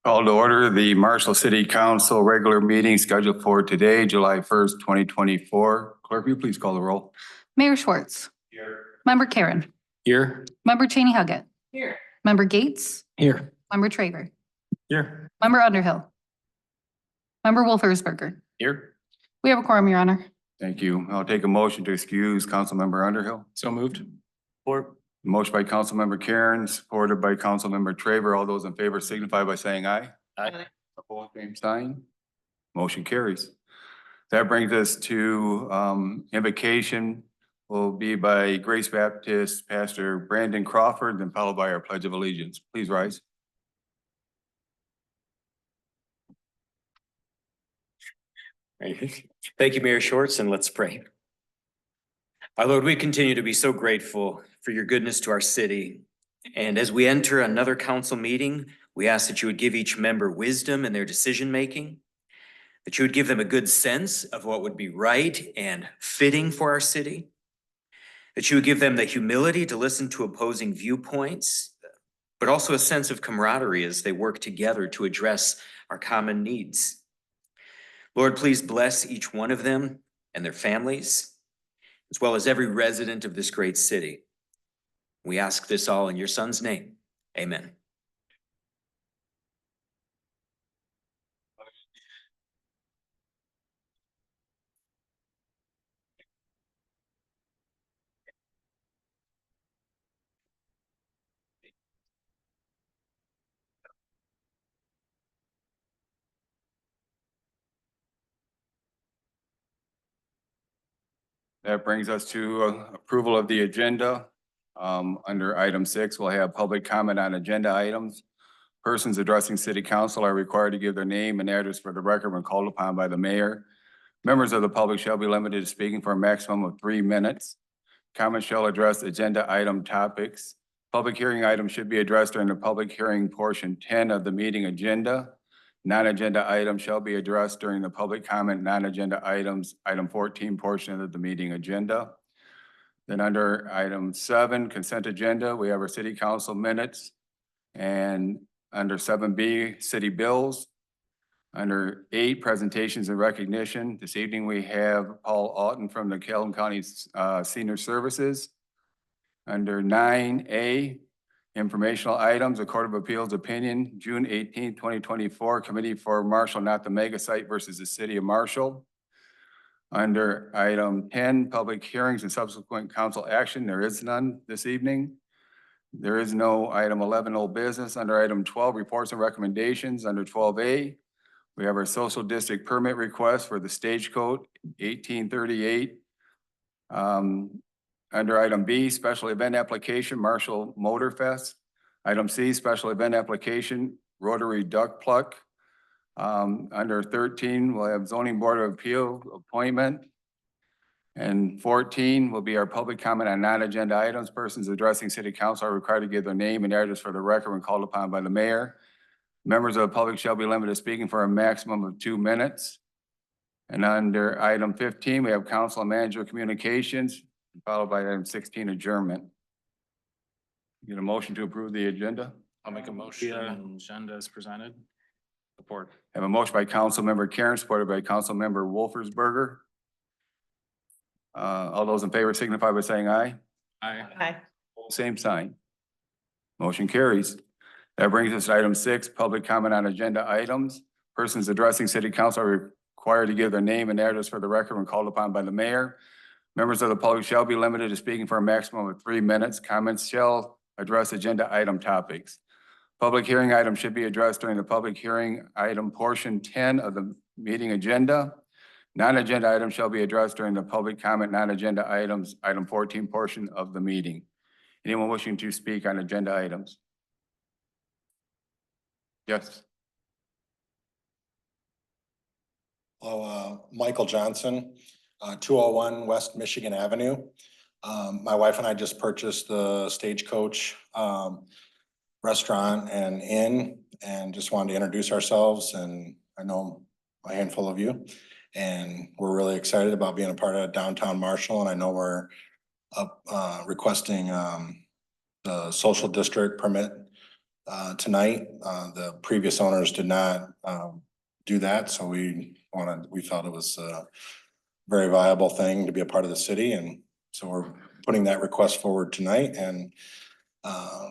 Call to order the Marshall City Council regular meeting scheduled for today, July 1st, 2024. Clerk, will you please call the roll? Mayor Schwartz. Here. Member Karen. Here. Member Cheney Huggett. Here. Member Gates. Here. Member Traver. Here. Member Underhill. Member Wolfersberger. Here. We have a quorum, Your Honor. Thank you. I'll take a motion to excuse Councilmember Underhill. So moved. Support. Motion by Councilmember Karen, supported by Councilmember Traver. All those in favor signify by saying aye. Aye. Opposed, same sign. Motion carries. That brings us to invocation will be by Grace Baptist Pastor Brandon Crawford, then followed by our Pledge of Allegiance. Please rise. Thank you, Mayor Schwartz, and let's pray. Our Lord, we continue to be so grateful for your goodness to our city. And as we enter another council meeting, we ask that you would give each member wisdom in their decision-making, that you would give them a good sense of what would be right and fitting for our city, that you would give them the humility to listen to opposing viewpoints, but also a sense of camaraderie as they work together to address our common needs. Lord, please bless each one of them and their families, as well as every resident of this great city. We ask this all in your Son's name. Amen. That brings us to approval of the agenda. Under item 6, we'll have public comment on agenda items. Persons addressing city council are required to give their name and address for the record when called upon by the mayor. Members of the public shall be limited to speaking for a maximum of 3 minutes. Comments shall address agenda item topics. Public hearing items should be addressed during the public hearing portion 10 of the meeting agenda. Non-agenda items shall be addressed during the public comment non-agenda items, item 14 portion of the meeting agenda. Then under item 7, consent agenda, we have our city council minutes. And under 7B, city bills. Under 8, presentations and recognition. This evening we have Paul Alton from the Calhoun County Senior Services. Under 9A, informational items, a Court of Appeals opinion, June 18, 2024, Committee for Marshall, not the mega site versus the City of Marshall. Under item 10, public hearings and subsequent council action, there is none this evening. There is no item 11, old business. Under item 12, reports and recommendations. Under 12A, we have our social district permit request for the Stagecoach 1838. Under item B, special event application, Marshall Motor Fest. Item C, special event application, Rotary Duck Pluck. Under 13, we'll have zoning board of appeal appointment. And 14 will be our public comment on non-agenda items. Persons addressing city council are required to give their name and address for the record when called upon by the mayor. Members of the public shall be limited to speaking for a maximum of 2 minutes. And under item 15, we have council and manager communications, followed by item 16, adjournment. Get a motion to approve the agenda? I'll make a motion. Agenda is presented. Support. Have a motion by council member Karen, supported by council member Wolfersberger. All those in favor signify by saying aye. Aye. Aye. Same sign. Motion carries. That brings us to item 6, public comment on agenda items. Persons addressing city council are required to give their name and address for the record when called upon by the mayor. Members of the public shall be limited to speaking for a maximum of 3 minutes. Comments shall address agenda item topics. Public hearing items should be addressed during the public hearing item portion 10 of the meeting agenda. Non-agenda items shall be addressed during the public comment non-agenda items, item 14 portion of the meeting. Anyone wishing to speak on agenda items? Yes. Michael Johnson, 201 West Michigan Avenue. My wife and I just purchased the Stagecoach restaurant and inn, and just wanted to introduce ourselves. And I know a handful of you, and we're really excited about being a part of downtown Marshall. And I know we're requesting the social district permit tonight. The previous owners did not do that, so we felt it was a very viable thing to be a part of the city, and so we're putting that request forward tonight. And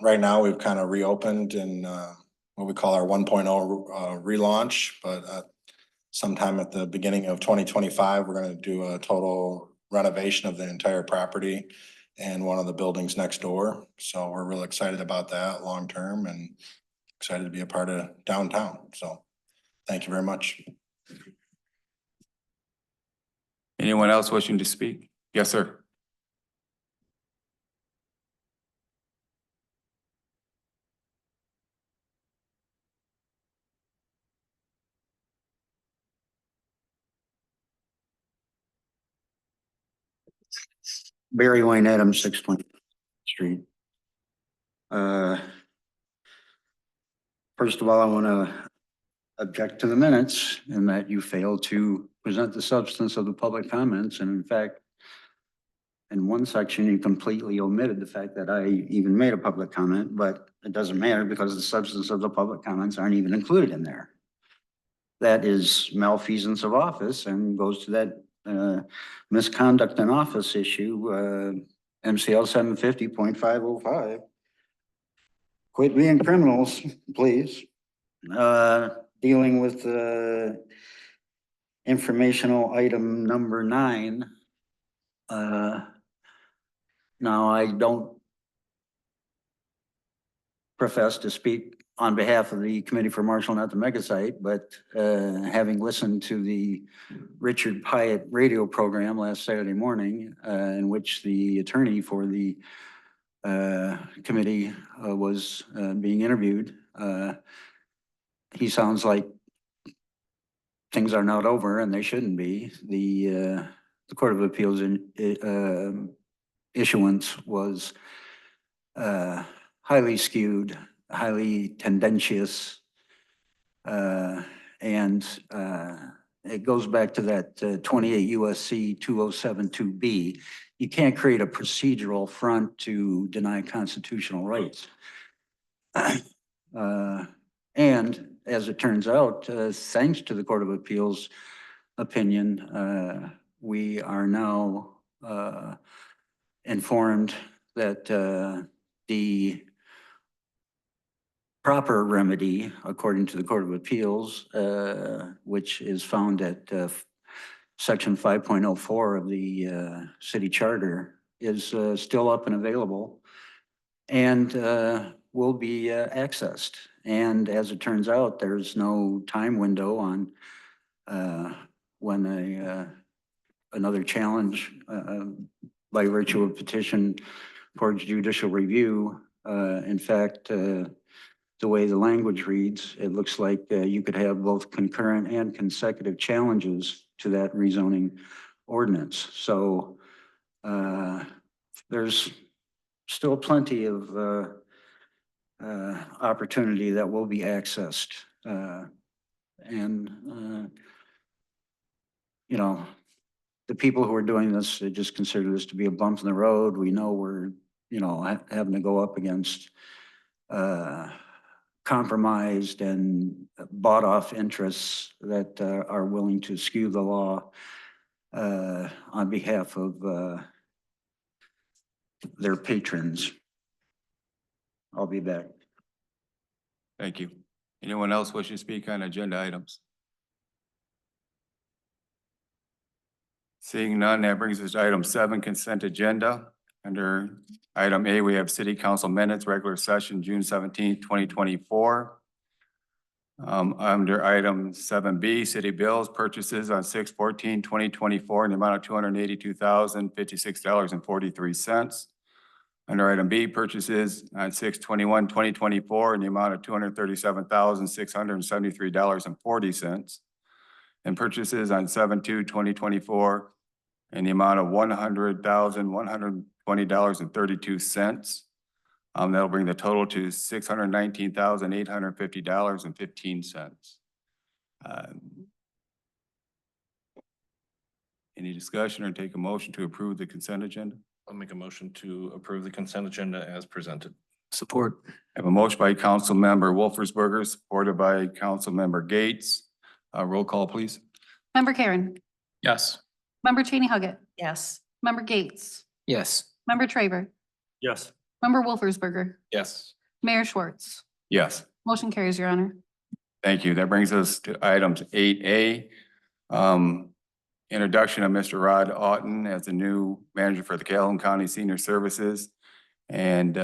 right now, we've kind of reopened in what we call our 1.0 relaunch, but sometime at the beginning of 2025, we're gonna do a total renovation of the entire property and one of the buildings next door. So we're really excited about that long-term and excited to be a part of downtown. So thank you very much. Anyone else wishing to speak? Yes, sir. Barry Wayne Adams, 620 Street. First of all, I want to object to the minutes in that you failed to present the substance of the public comments. And in fact, in one section, you completely omitted the fact that I even made a public comment, but it doesn't matter because the substance of the public comments aren't even included in there. That is malfeasance of office and goes to that misconduct in office issue, MCL 750.505. Quit being criminals, please. Dealing with informational item number 9. Now, I don't profess to speak on behalf of the Committee for Marshall, not the Mega Site, but having listened to the Richard Pyatt radio program last Saturday morning, in which the attorney for the committee was being interviewed, he sounds like things are not over and they shouldn't be. The Court of Appeals issuance was highly skewed, highly tendentious, and it goes back to that 28 USC 2072B. You can't create a procedural front to deny constitutional rights. And as it turns out, thanks to the Court of Appeals opinion, we are now informed that the proper remedy, according to the Court of Appeals, which is found at Section 5.04 of the city charter, is still up and available and will be accessed. And as it turns out, there's no time window on when another challenge by virtue of petition for judicial review. In fact, the way the language reads, it looks like you could have both concurrent and consecutive challenges to that rezoning ordinance. So there's still plenty of opportunity that will be accessed. You know, the people who are doing this, they just consider this to be a bump in the road. We know we're, you know, having to go up against compromised and bought off interests that are willing to skew the law on behalf of their patrons. I'll be back. Thank you. Anyone else wish to speak on agenda items? Seeing none, that brings us to item 7, consent agenda. Under item A, we have city council minutes, regular session, June 17th, 2024. Under item 7B, city bills, purchases on 6/14/2024 in the amount of $282,056.43. Under item B, purchases on 6/21/2024 in the amount of $237,673.40. And purchases on 7/2/2024 in the amount of $100,120.32. That'll bring the total to $619,850.15. Any discussion or take a motion to approve the consent agenda? I'll make a motion to approve the consent agenda as presented. Support. I have a motion by Council Member Wolfersberger, supported by Council Member Gates. Roll call, please. Member Karen. Yes. Member Cheney Huggett. Yes. Member Gates. Yes. Member Traver. Yes. Member Wolfersberger. Yes. Mayor Schwartz. Yes. Motion carries, Your Honor. Thank you. That brings us to items 8A. Introduction of Mr. Rod Oughton as the new manager for the Calhoun County Senior Services. And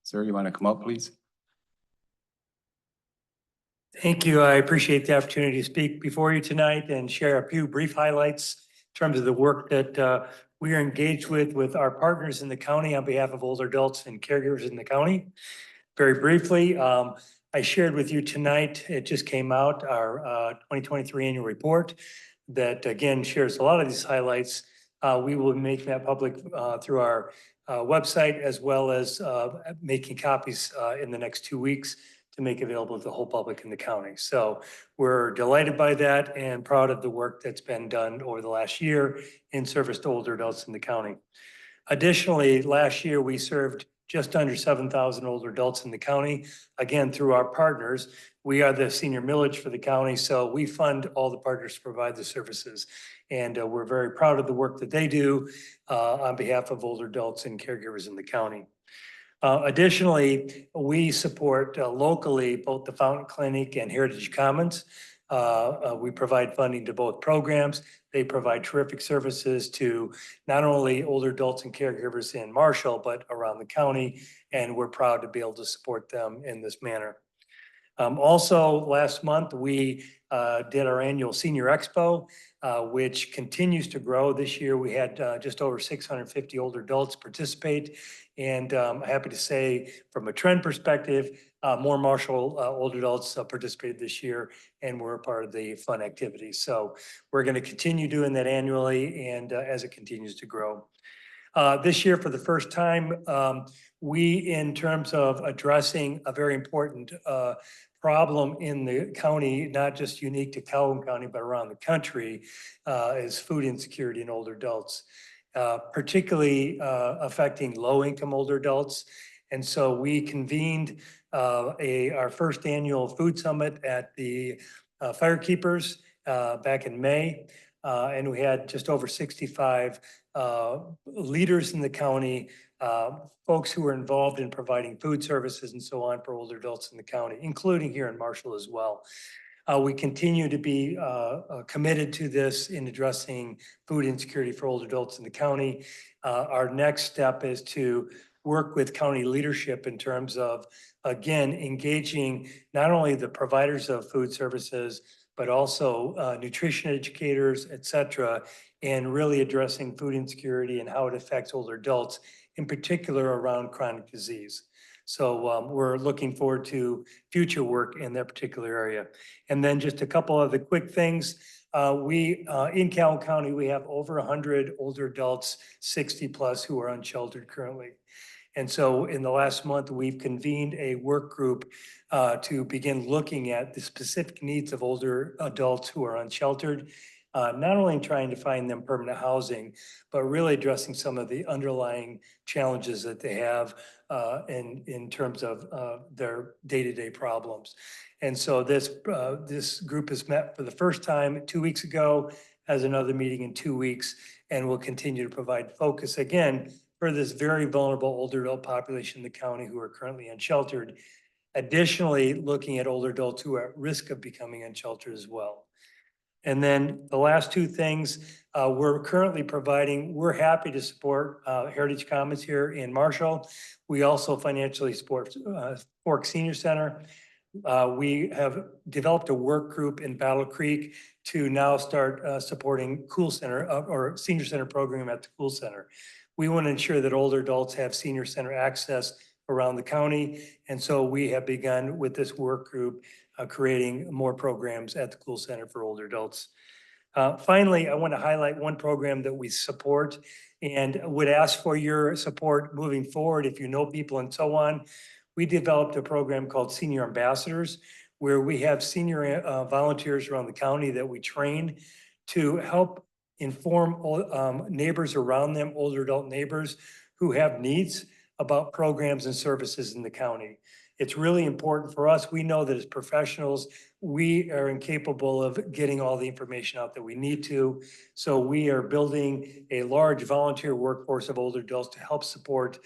sir, you want to come up, please? Thank you. I appreciate the opportunity to speak before you tonight and share a few brief highlights in terms of the work that we are engaged with our partners in the county on behalf of older adults and caregivers in the county. Very briefly, I shared with you tonight, it just came out, our 2023 annual report that again shares a lot of these highlights. We will make that public through our website, as well as making copies in the next 2 weeks to make available to the whole public in the county. So we're delighted by that and proud of the work that's been done over the last year in service to older adults in the county. Additionally, last year we served just under 7,000 older adults in the county, again, through our partners. We are the senior millage for the county, so we fund all the partners to provide the services. And we're very proud of the work that they do on behalf of older adults and caregivers in the county. Additionally, we support locally both the Fountain Clinic and Heritage Commons. We provide funding to both programs. They provide terrific services to not only older adults and caregivers in Marshall, but around the county. And we're proud to be able to support them in this manner. Also, last month, we did our annual Senior Expo, which continues to grow. This year, we had just over 650 older adults participate. And I'm happy to say, from a trend perspective, more Marshall older adults participated this year, and we're a part of the fun activity. So we're going to continue doing that annually and as it continues to grow. This year, for the first time, we, in terms of addressing a very important problem in the county, not just unique to Calhoun County, but around the country, is food insecurity in older adults, particularly affecting low-income older adults. And so we convened our first annual food summit at the Firekeepers back in May. And we had just over 65 leaders in the county, folks who were involved in providing food services and so on for older adults in the county, including here in Marshall as well. We continue to be committed to this in addressing food insecurity for older adults in the county. Our next step is to work with county leadership in terms of, again, engaging not only the providers of food services, but also nutrition educators, et cetera, and really addressing food insecurity and how it affects older adults, in particular around chronic disease. So we're looking forward to future work in that particular area. And then just a couple of the quick things. In Calhoun County, we have over 100 older adults, 60 plus, who are unsheltered currently. And so in the last month, we've convened a work group to begin looking at the specific needs of older adults who are unsheltered, not only trying to find them permanent housing, but really addressing some of the underlying challenges that they have in terms of their day-to-day problems. And so this group has met for the first time 2 weeks ago, has another meeting in 2 weeks, and will continue to provide focus again for this very vulnerable older adult population in the county who are currently unsheltered. Additionally, looking at older adults who are at risk of becoming unsheltered as well. And then the last two things we're currently providing, we're happy to support Heritage Commons here in Marshall. We also financially support Fork Senior Center. We have developed a work group in Battle Creek to now start supporting Cool Center or Senior Center program at the Cool Center. We want to ensure that older adults have senior center access around the county. And so we have begun with this work group creating more programs at the Cool Center for older adults. Finally, I want to highlight one program that we support and would ask for your support moving forward if you know people and so on. We developed a program called Senior Ambassadors, where we have senior volunteers around the county that we train to help inform neighbors around them, older adult neighbors who have needs about programs and services in the county. It's really important for us. We know that as professionals, we are incapable of getting all the information out that we need to. So we are building a large volunteer workforce of older adults to help support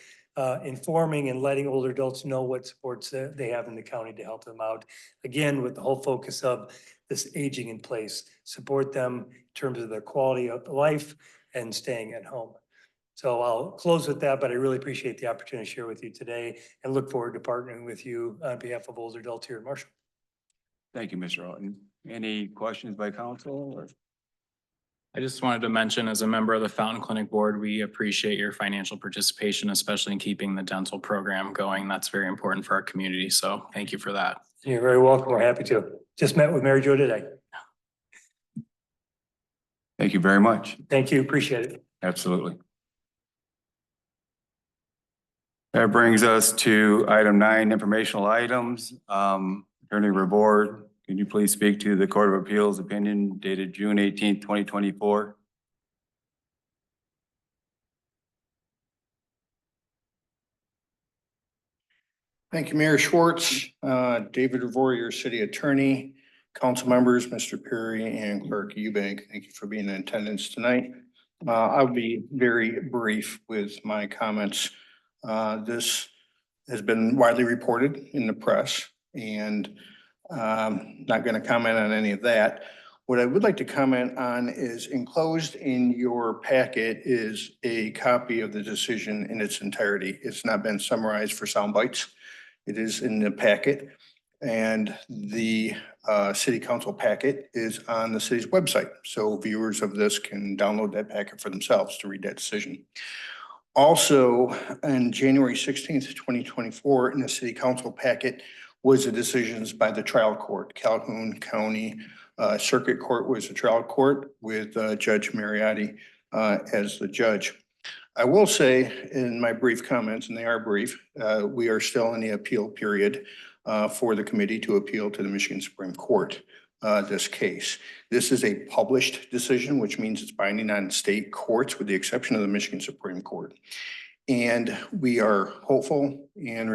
informing and letting older adults know what supports they have in the county to help them out. Again, with the whole focus of this aging in place, support them in terms of their quality of life and staying at home. So I'll close with that, but I really appreciate the opportunity to share with you today and look forward to partnering with you on behalf of older adults here in Marshall. Thank you, Mr. Alton. Any questions by council or? I just wanted to mention, as a member of the Fountain Clinic Board, we appreciate your financial participation, especially in keeping the dental program going. That's very important for our community. So thank you for that. You're very welcome. We're happy to. Just met with Mary Jo today. Thank you very much. Thank you. Appreciate it. Absolutely. That brings us to item 9, informational items. Attorney Revord, can you please speak to the Court of Appeals opinion dated June 18th, 2024? Thank you, Mayor Schwartz, David Revore, your city attorney, council members, Mr. Perry and Clerk Eubank. Thank you for being in attendance tonight. I'll be very brief with my comments. This has been widely reported in the press and not going to comment on any of that. What I would like to comment on is enclosed in your packet is a copy of the decision in its entirety. It's not been summarized for sound bites. It is in the packet, and the city council packet is on the city's website. So viewers of this can download that packet for themselves to read that decision. Also, on January 16th, 2024, in the city council packet was the decisions by the trial court. Calhoun County Circuit Court was the trial court with Judge Mariotti as the judge. I will say in my brief comments, and they are brief, we are still in the appeal period for the committee to appeal to the Michigan Supreme Court this case. This is a published decision, which means it's binding on state courts with the exception of the Michigan Supreme Court. And we are hopeful and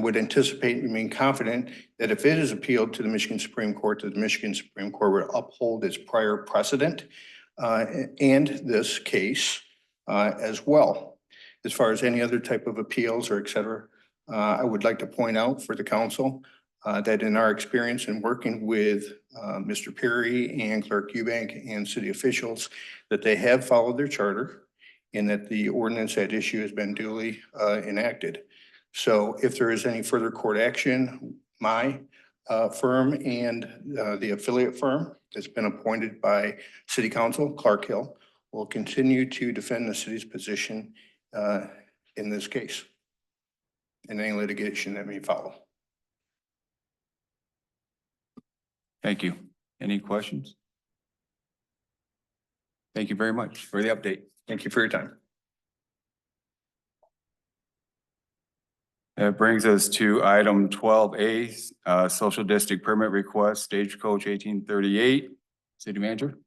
would anticipate, remain confident that if it is appealed to the Michigan Supreme Court, that the Michigan Supreme Court would uphold its prior precedent and this case as well. As far as any other type of appeals or et cetera, I would like to point out for the council that in our experience in working with Mr. Perry and Clerk Eubank and city officials, that they have followed their charter and that the ordinance at issue has been duly enacted. So if there is any further court action, my firm and the affiliate firm that's been appointed by City Council, Clark Hill, will continue to defend the city's position in this case and any litigation that may follow. Thank you. Any questions? Thank you very much for the update. Thank you for your time. That brings us to item 12A, social district permit request, Stagecoach 1838. City Manager.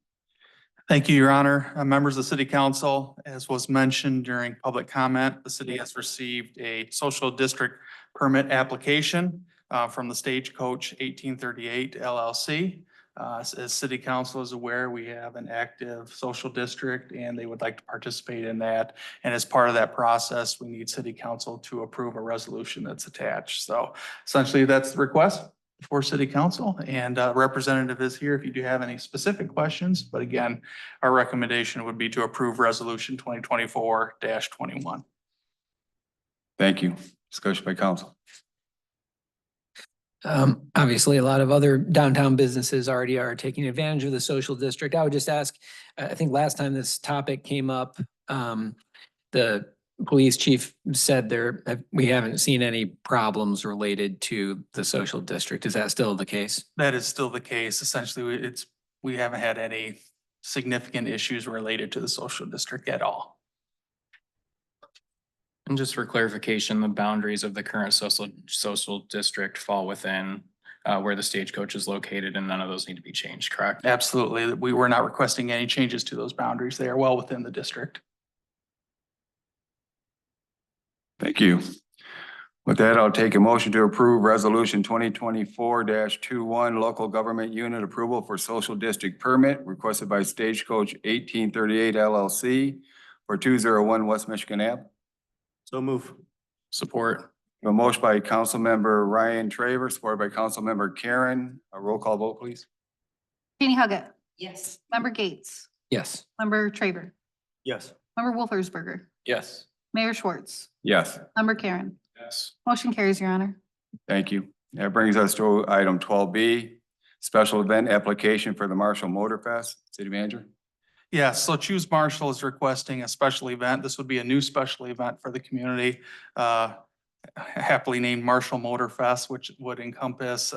Thank you, Your Honor. Members of the City Council, as was mentioned during public comment, the city has received a social district permit application from the Stagecoach 1838 LLC. As City Council is aware, we have an active social district and they would like to participate in that. And as part of that process, we need City Council to approve a resolution that's attached. So essentially, that's the request for City Council, and representative is here if you do have any specific questions. But again, our recommendation would be to approve resolution 2024-21. Thank you. Discussion by council. Obviously, a lot of other downtown businesses already are taking advantage of the social district. I would just ask, I think last time this topic came up, the police chief said we haven't seen any problems related to the social district. Is that still the case? That is still the case. Essentially, we haven't had any significant issues related to the social district at all. And just for clarification, the boundaries of the current social district fall within where the Stagecoach is located, and none of those need to be changed, correct? Absolutely. We were not requesting any changes to those boundaries. They are well within the district. Thank you. With that, I'll take a motion to approve resolution 2024-21 local government unit approval for social district permit requested by Stagecoach 1838 LLC for 201 West Michigan Ave. So move. Support. A motion by Councilmember Ryan Traver, supported by Councilmember Karen. A roll call vote, please. Jenny Huggett, Yes. Member Gates, Yes. Member Traver, Yes. Member Wolfersberger, Yes. Mayor Schwartz, Yes. Member Karen. Yes. Motion carries, Your Honor. Thank you. That brings us to item 12B, special event application for the Marshall Motor Fest. City Manager. Yeah, so Choose Marshall is requesting a special event. This would be a new special event for the community. Happily named Marshall Motor Fest, which would encompass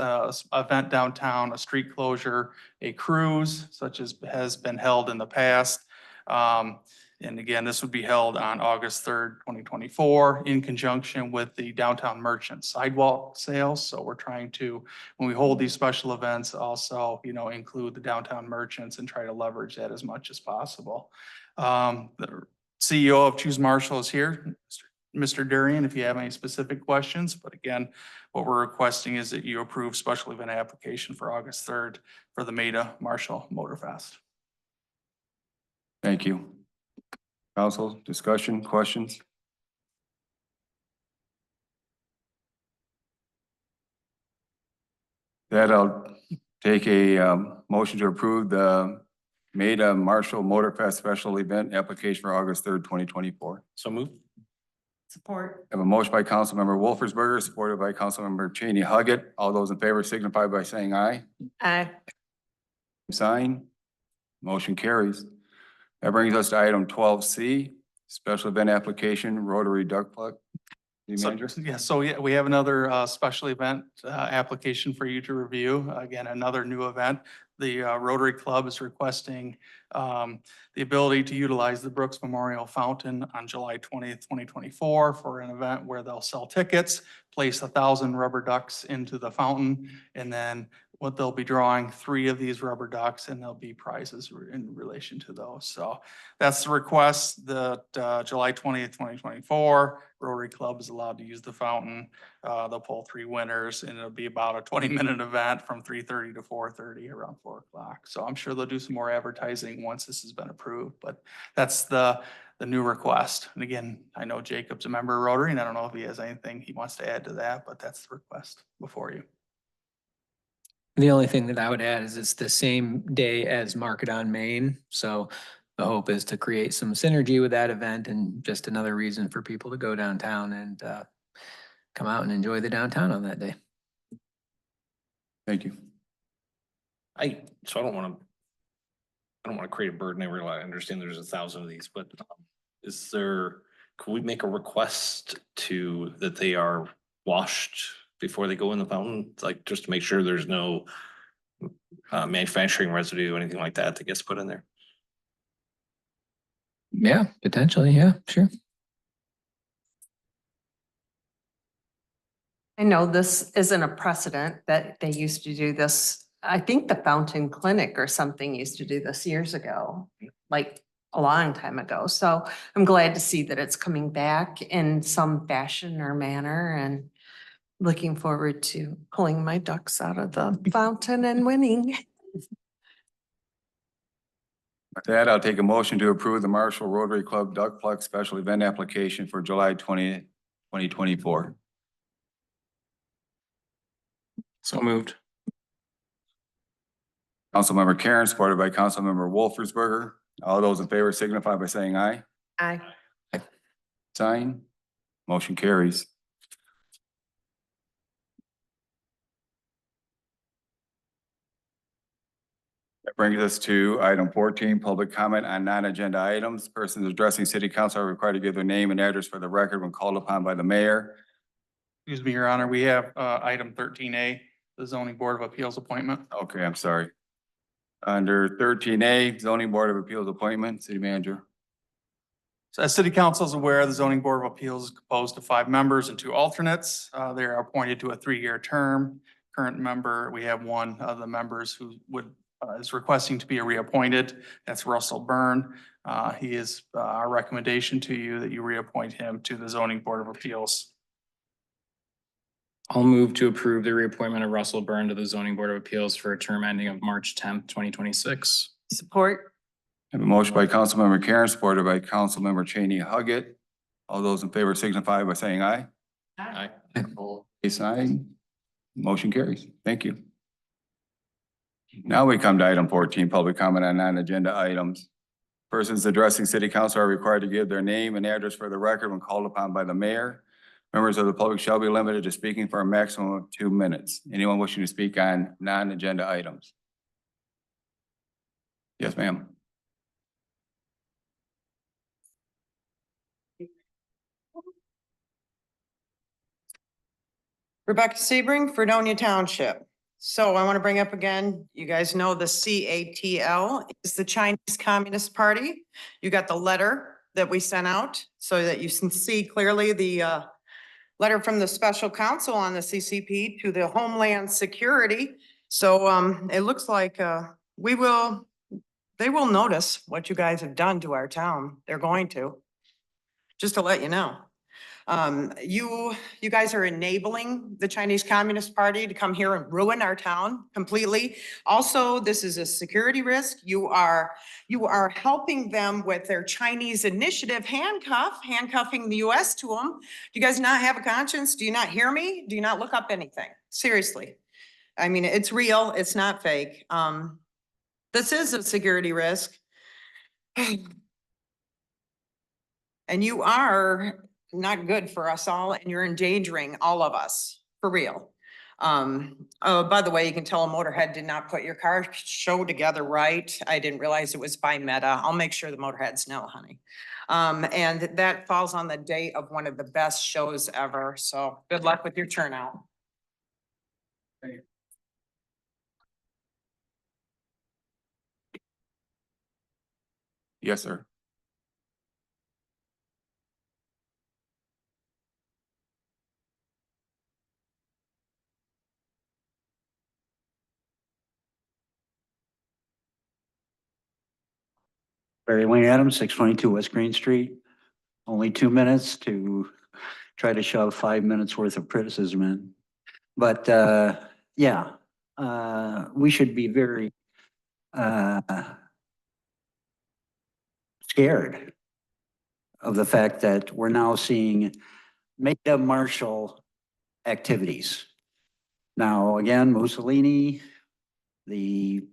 event downtown, a street closure, a cruise such as has been held in the past. And again, this would be held on August 3rd, 2024, in conjunction with the Downtown Merchant Sidewalk sales. So we're trying to, when we hold these special events, also, include the downtown merchants and try to leverage that as much as possible. The CEO of Choose Marshall is here, Mr. Durian, if you have any specific questions. But again, what we're requesting is that you approve special event application for August 3rd for the Maida Marshall Motor Fest. Thank you. Council, discussion, questions? That I'll take a motion to approve the Maida Marshall Motor Fest special event application for August 3rd, 2024. So move. Support. I have a motion by Councilmember Wolfersberger, supported by Councilmember Cheney Huggett. All those in favor signify by saying aye. Aye. Sign. Motion carries. That brings us to item 12C, special event application, Rotary Duck Plug. City Manager? We have another special event application for you to review. Again, another new event. The Rotary Club is requesting the ability to utilize the Brooks Memorial Fountain on July 20th, 2024 for an event where they'll sell tickets, place 1,000 rubber ducks into the fountain, and then what they'll be drawing 3 of these rubber ducks, and there'll be prizes in relation to those. So that's the request that July 20th, 2024, Rotary Club is allowed to use the fountain. They'll pull 3 winners, and it'll be about a 20-minute event from 3:30 to 4:30, around 4 o'clock. So I'm sure they'll do some more advertising once this has been approved, but that's the new request. And again, I know Jacob's a member of Rotary, and I don't know if he has anything he wants to add to that, but that's the request before you. The only thing that I would add is it's the same day as Market on Main. So the hope is to create some synergy with that event and just another reason for people to go downtown and come out and enjoy the downtown on that day. Thank you. I don't want to create a burden. I realize, I understand there's 1,000 of these, but could we make a request that they are washed before they go in the fountain? Like, just to make sure there's no manufacturing residue or anything like that gets put in there. Yeah, potentially. Yeah, sure. I know this isn't a precedent that they used to do this. I think the Fountain Clinic or something used to do this years ago, like a long time ago. So I'm glad to see that it's coming back in some fashion or manner, and looking forward to pulling my ducks out of the fountain and winning. With that, I'll take a motion to approve the Marshall Rotary Club Duck Plug special event application for July 20th, 2024. So moved. Councilmember Karen, supported by Councilmember Wolfersberger. All those in favor signify by saying aye. Aye. Sign. Motion carries. That brings us to item 14, public comment on non-agenda items. Persons addressing city council are required to give their name and address for the record when called upon by the mayor. Excuse me, Your Honor, we have item 13A, the zoning board of appeals appointment. Okay, I'm sorry. Under 13A, zoning board of appeals appointment, city manager. So as city council is aware, the zoning board of appeals is composed of 5 members and 2 alternates. They are appointed to a 3-year term. Current member, we have one of the members who would is requesting to be reappointed. That's Russell Byrne. He is our recommendation to you that you reappoint him to the Zoning Board of Appeals. I'll move to approve the reappointment of Russell Byrne to the Zoning Board of Appeals for a term ending of March 10th, 2026. Support. I have a motion by Councilmember Karen, supported by Councilmember Cheney Huggett. All those in favor signify by saying aye. Aye. Case aye. Motion carries. Thank you. Now we come to item 14, public comment on non-agenda items. Persons addressing city council are required to give their name and address for the record when called upon by the mayor. Members of the public shall be limited to speaking for a maximum of 2 minutes. Anyone wishing to speak on non-agenda items? Yes, ma'am. Rebecca Sebring, Fredonia Township. So I want to bring up again, you guys know the CATL is the Chinese Communist Party. You got the letter that we sent out so that you can see clearly the letter from the special counsel on the CCP to the Homeland Security. So it looks like they will notice what you guys have done to our town. They're going to, just to let you know. You guys are enabling the Chinese Communist Party to come here and ruin our town completely. Also, this is a security risk. You are helping them with their Chinese initiative handcuffing the US to them. Do you guys not have a conscience? Do you not hear me? Do you not look up anything? Seriously. I mean, it's real. It's not fake. This is a security risk. And you are not good for us all, and you're endangering all of us, for real. Oh, by the way, you can tell a Motorhead did not put your car show together right. I didn't realize it was by Meta. I'll make sure the Motorheads know, honey. And that falls on the date of one of the best shows ever. So good luck with your turnout. Yes, sir. Barry Wayne Adams, 622 West Green Street. Only 2 minutes to try to shove 5 minutes worth of criticism in. But yeah, we should be very scared of the fact that we're now seeing mega martial activities. Now, again, Mussolini, the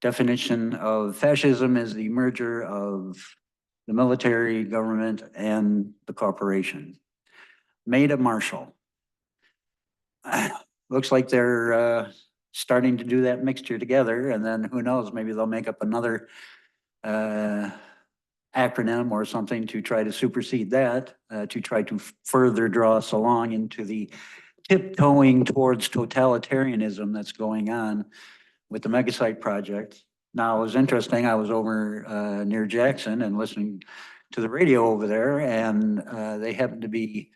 definition of fascism is the merger of the military, government, and the corporation. Made a marshal. Looks like they're starting to do that mixture together, and then who knows, maybe they'll make up another acronym or something to try to supersede that, to try to further draw us along into the tiptoeing towards totalitarianism that's going on with the Megasite project. Now, it was interesting, I was over near Jackson and listening to the radio over there, and they happened to be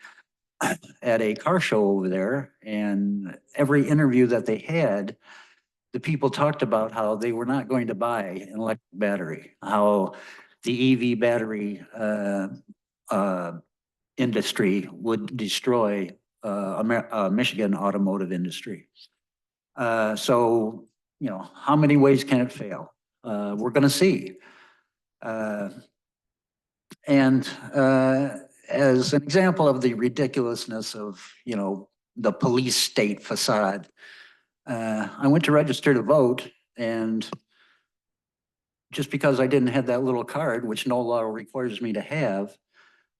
at a car show over there, and every interview that they had, the people talked about how they were not going to buy an electric battery, how the EV battery industry would destroy Michigan automotive industry. So, you know, how many ways can it fail? We're going to see. And as an example of the ridiculousness of, you know, the police state facade, I went to register to vote, and just because I didn't have that little card, which no law requires me to have,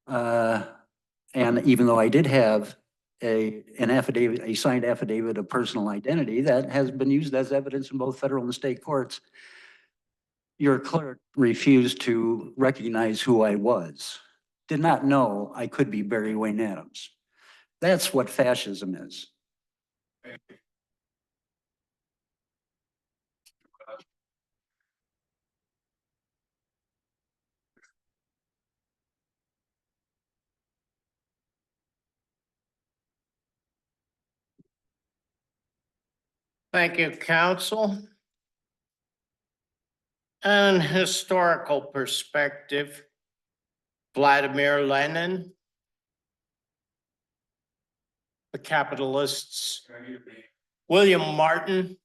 and even though I did have an affidavit, a signed affidavit of personal identity that has been used as evidence in both federal and state courts, your clerk refused to recognize who I was. Did not know I could be Barry Wayne Adams. That's what fascism is. Thank you, council. An historical perspective, Vladimir Lenin, the capitalists, William Martin,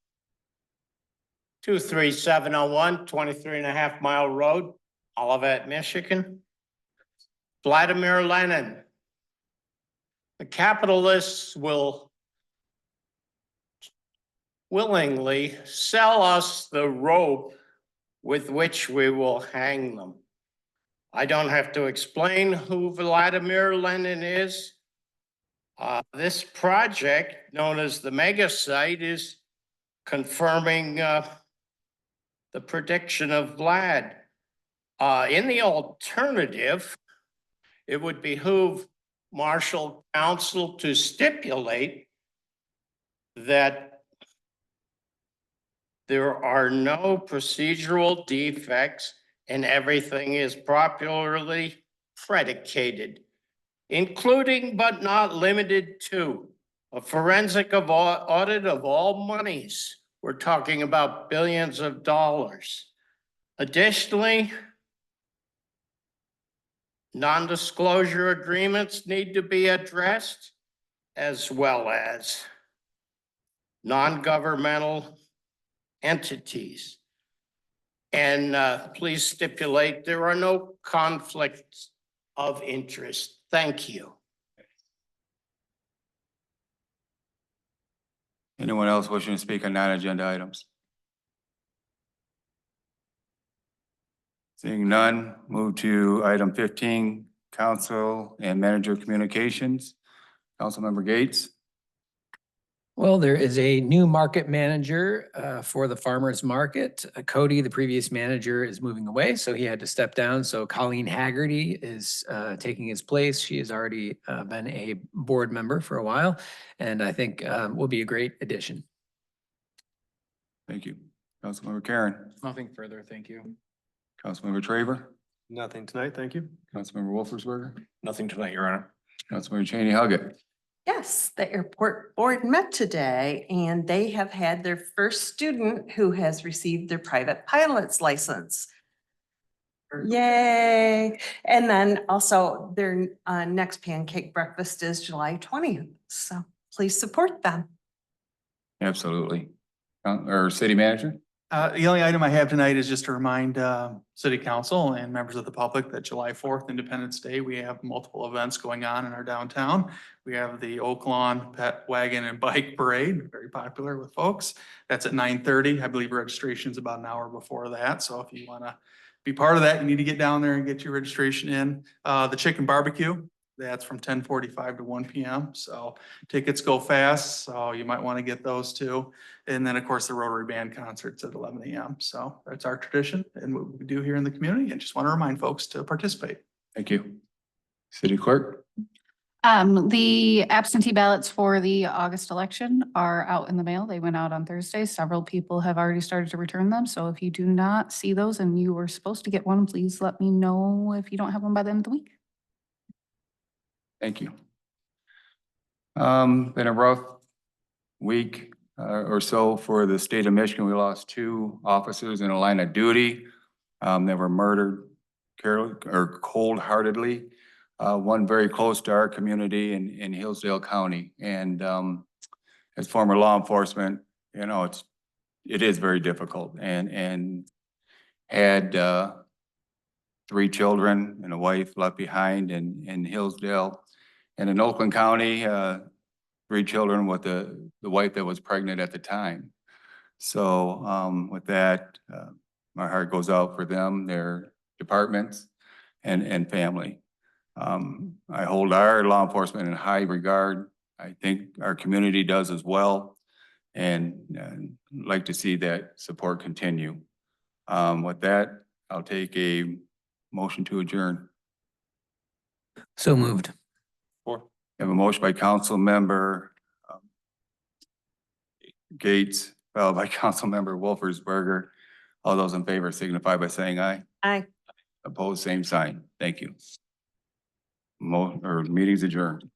23701, 23.5 mile road, Olivet, Michigan. Vladimir Lenin. The capitalists will willingly sell us the rope with which we will hang them. I don't have to explain who Vladimir Lenin is. This project, known as the mega site, is confirming the prediction of Vlad. In the alternative, it would behoove Marshall Council to stipulate that there are no procedural defects and everything is properly predicated, including but not limited to a forensic audit of all monies. We're talking about billions of dollars. Additionally, non-disclosure agreements need to be addressed, as well as non-governmental entities. And please stipulate there are no conflicts of interest. Thank you. Anyone else wishing to speak on non-agenda items? Seeing none, move to item 15, council and manager communications. Councilmember Gates. Well, there is a new market manager for the farmer's market. Cody, the previous manager, is moving away, so he had to step down. So Colleen Haggerty is taking his place. She has already been a board member for a while, and I think will be a great addition. Thank you. Councilmember Karen. Nothing further, thank you. Councilmember Traver. Nothing tonight, thank you. Councilmember Wolfersberger. Nothing tonight, Your Honor. Councilmember Cheney Huggett. Yes, the airport board met today and they have had their first student who has received their private pilot's license. Yay. And then also their next pancake breakfast is July 20th. So please support them. Absolutely. Or city manager. The only item I have tonight is just to remind city council and members of the public that July 4th, Independence Day, we have multiple events going on in our downtown. We have the Oak Lawn Pet Wagon and Bike Parade, very popular with folks. That's at 9:30. I believe registration is about an hour before that. So if you want to be part of that, you need to get down there and get your registration in. The chicken barbecue, that's from 10:45 to 1 p.m. So tickets go fast, so you might want to get those too. And then, of course, the Rotary Band concerts at 11 a.m. So that's our tradition and what we do here in the community. And just want to remind folks to participate. Thank you. City clerk. The absentee ballots for the August election are out in the mail. They went out on Thursday. Several people have already started to return them. So if you do not see those and you were supposed to get one, please let me know if you don't have one by the end of the week. Thank you. Been a rough week or so for the state of Michigan. We lost 2 officers in a line of duty that were murdered cold-heartedly. One very close to our community in Hillsdale County. And as former law enforcement, you know, it is very difficult and had 3 children and a wife left behind in Hillsdale. And in Oakland County, 3 children with the wife that was pregnant at the time. So with that, my heart goes out for them, their departments and family. I hold our law enforcement in high regard. I think our community does as well. And like to see that support continue. With that, I'll take a motion to adjourn. So moved. I have a motion by Council Member Gates, followed by Council Member Wolfersberger. All those in favor signify by saying aye. Aye. Opposed, same sign. Thank you. Meeting's adjourned.